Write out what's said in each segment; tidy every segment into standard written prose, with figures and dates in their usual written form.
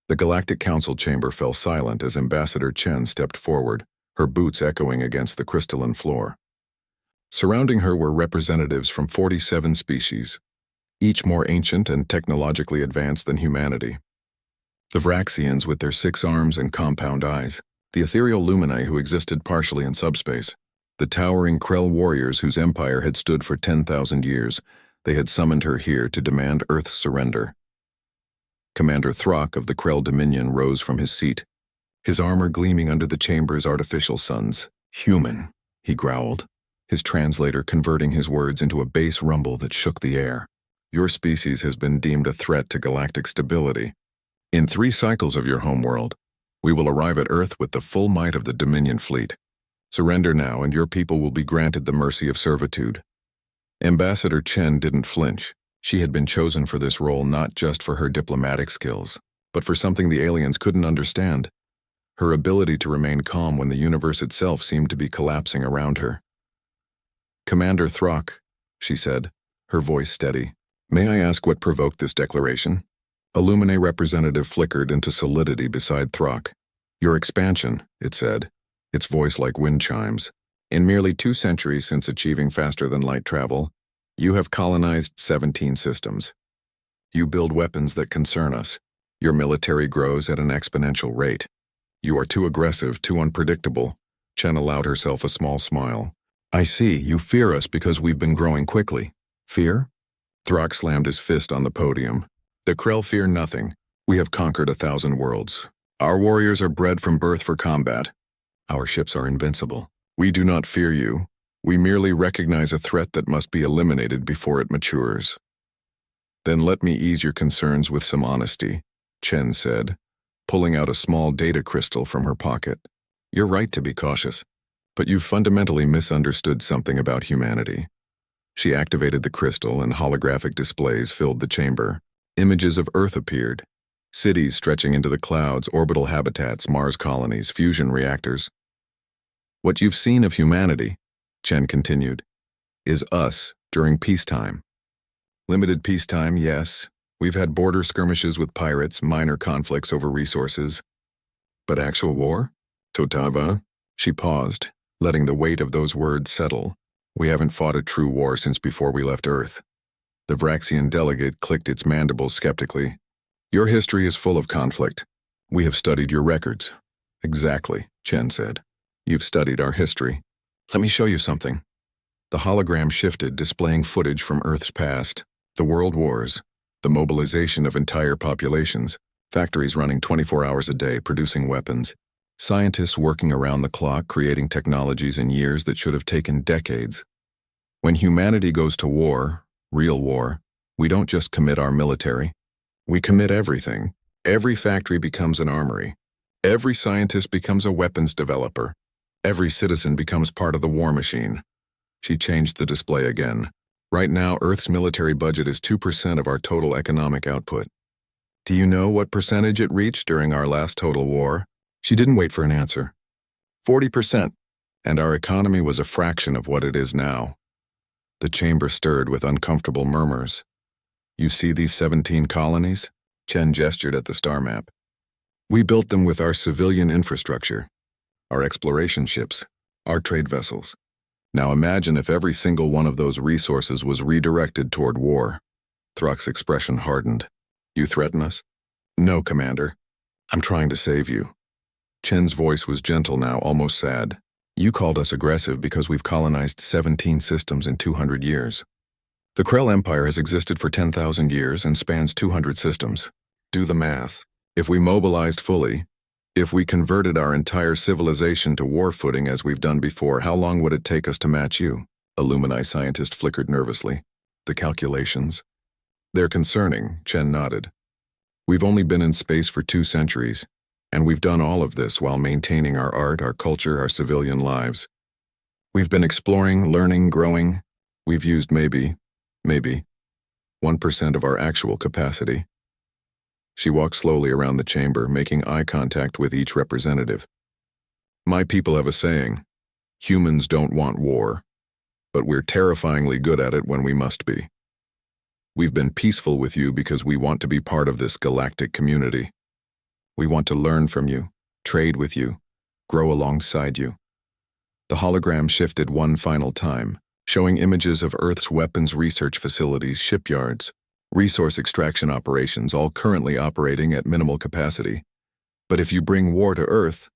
The Galactic Council chamber fell silent as Ambassador Chen stepped forward, her boots echoing against the crystalline floor. Surrounding her were representatives from 47 species, each more ancient and technologically advanced than humanity. The Vraxians with their 6 arms and compound eyes, the ethereal Luminae who existed partially in subspace, the towering Krell warriors whose empire had stood for 10,000 years. They had summoned her here to demand Earth's surrender. Commander Throck of the Krell Dominion rose from his seat, his armor gleaming under the chamber's artificial suns. "Human," he growled, his translator converting his words into a bass rumble that shook the air. "Your species has been deemed a threat to galactic stability. In 3 cycles of your homeworld, we will arrive at Earth with the full might of the Dominion fleet. Surrender now, and your people will be granted the mercy of servitude." Ambassador Chen didn't flinch. She had been chosen for this role not just for her diplomatic skills, but for something the aliens couldn't understand: her ability to remain calm when the universe itself seemed to be collapsing around her. "Commander Throck," she said, her voice steady, "may I ask what provoked this declaration?" A Lumine representative flickered into solidity beside Throck. "Your expansion," it said, its voice like wind chimes. "In merely 2 centuries since achieving faster-than-light travel, you have colonized 17 systems. You build weapons that concern us. Your military grows at an exponential rate. You are too aggressive, too unpredictable." Chen allowed herself a small smile. "I see, you fear us because we've been growing quickly." "Fear?" Throck slammed his fist on the podium. "The Krell fear nothing. We have conquered 1,000 worlds. Our warriors are bred from birth for combat. Our ships are invincible. We do not fear you. We merely recognize a threat that must be eliminated before it matures." "Then let me ease your concerns with some honesty," Chen said, pulling out a small data crystal from her pocket. "You're right to be cautious, but you've fundamentally misunderstood something about humanity." She activated the crystal and holographic displays filled the chamber. Images of Earth appeared. Cities stretching into the clouds, orbital habitats, Mars colonies, fusion reactors. "What you've seen of humanity," Chen continued, "is us during peacetime. Limited peacetime, yes. We've had border skirmishes with pirates, minor conflicts over resources. But actual war? Totava?" She paused, letting the weight of those words settle. "We haven't fought a true war since before we left Earth." The Vraxian delegate clicked its mandibles skeptically. "Your history is full of conflict. We have studied your records." "Exactly," Chen said. "You've studied our history. Let me show you something." The hologram shifted, displaying footage from Earth's past. The world wars, the mobilization of entire populations, factories running 24 hours a day producing weapons, scientists working around the clock creating technologies in years that should have taken decades. When humanity goes to war, real war, we don't just commit our military. We commit everything. Every factory becomes an armory. Every scientist becomes a weapons developer. Every citizen becomes part of the war machine. She changed the display again. "Right now, Earth's military budget is 2% of our total economic output. Do you know what percentage it reached during our last total war?" She didn't wait for an answer. 40%. And our economy was a fraction of what it is now. The chamber stirred with uncomfortable murmurs. "You see these 17 colonies?" Chen gestured at the star map. "We built them with our civilian infrastructure, our exploration ships, our trade vessels. Now imagine if every single one of those resources was redirected toward war." Throck's expression hardened. "You threaten us?" "No, Commander. I'm trying to save you." Chen's voice was gentle now, almost sad. "You called us aggressive because we've colonized 17 systems in 200 years. The Krell Empire has existed for 10,000 years and spans 200 systems. Do the math. If we mobilized fully, if we converted our entire civilization to war footing as we've done before, how long would it take us to match you?" A Lumini scientist flickered nervously. "The calculations?" "They're concerning," Chen nodded. "We've only been in space for 2 centuries, and we've done all of this while maintaining our art, our culture, our civilian lives. We've been exploring, learning, growing. We've used maybe 1% of our actual capacity." She walked slowly around the chamber, making eye contact with each representative. "My people have a saying, humans don't want war, but we're terrifyingly good at it when we must be. We've been peaceful with you because we want to be part of this galactic community. We want to learn from you, trade with you, grow alongside you. The hologram shifted one final time, showing images of Earth's weapons research facilities, shipyards, resource extraction operations, all currently operating at minimal capacity. But if you bring war to Earth,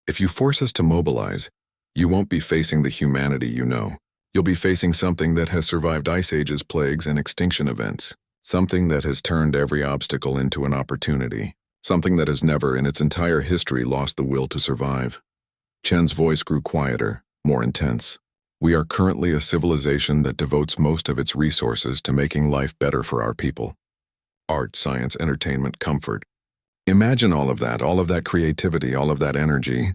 if you force us to mobilize, you won't be facing the humanity you know. You'll be facing something that has survived ice ages, plagues, and extinction events. Something that has turned every obstacle into an opportunity. Something that has never in its entire history lost the will to survive. Chen's voice grew quieter, more intense. We are currently a civilization that devotes most of its resources to making life better for our people. Art, science, entertainment, comfort. Imagine all of that creativity, all of that energy,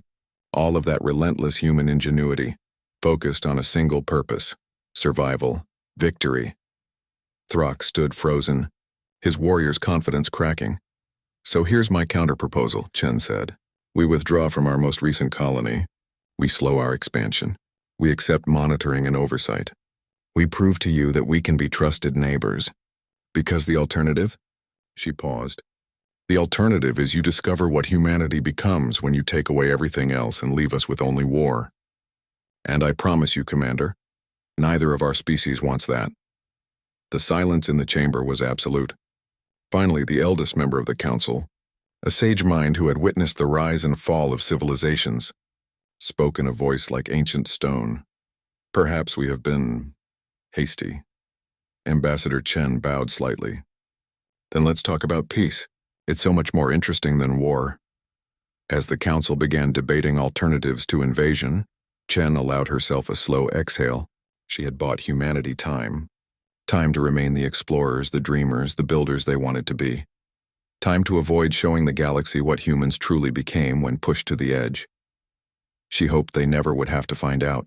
all of that relentless human ingenuity, focused on a single purpose: survival, victory. Throck stood frozen, his warrior's confidence cracking. So here's my counterproposal, Chen said. We withdraw from our most recent colony. We slow our expansion. We accept monitoring and oversight. We prove to you that we can be trusted neighbors. Because the alternative? She paused. The alternative is you discover what humanity becomes when you take away everything else and leave us with only war. And I promise you, Commander, neither of our species wants that. The silence in the chamber was absolute. Finally, the eldest member of the council, a sage mind who had witnessed the rise and fall of civilizations, spoke in a voice like ancient stone. Perhaps we have been hasty. Ambassador Chen bowed slightly. Then let's talk about peace. It's so much more interesting than war. As the council began debating alternatives to invasion, Chen allowed herself a slow exhale. She had bought humanity time. Time to remain the explorers, the dreamers, the builders they wanted to be. Time to avoid showing the galaxy what humans truly became when pushed to the edge. She hoped they never would have to find out.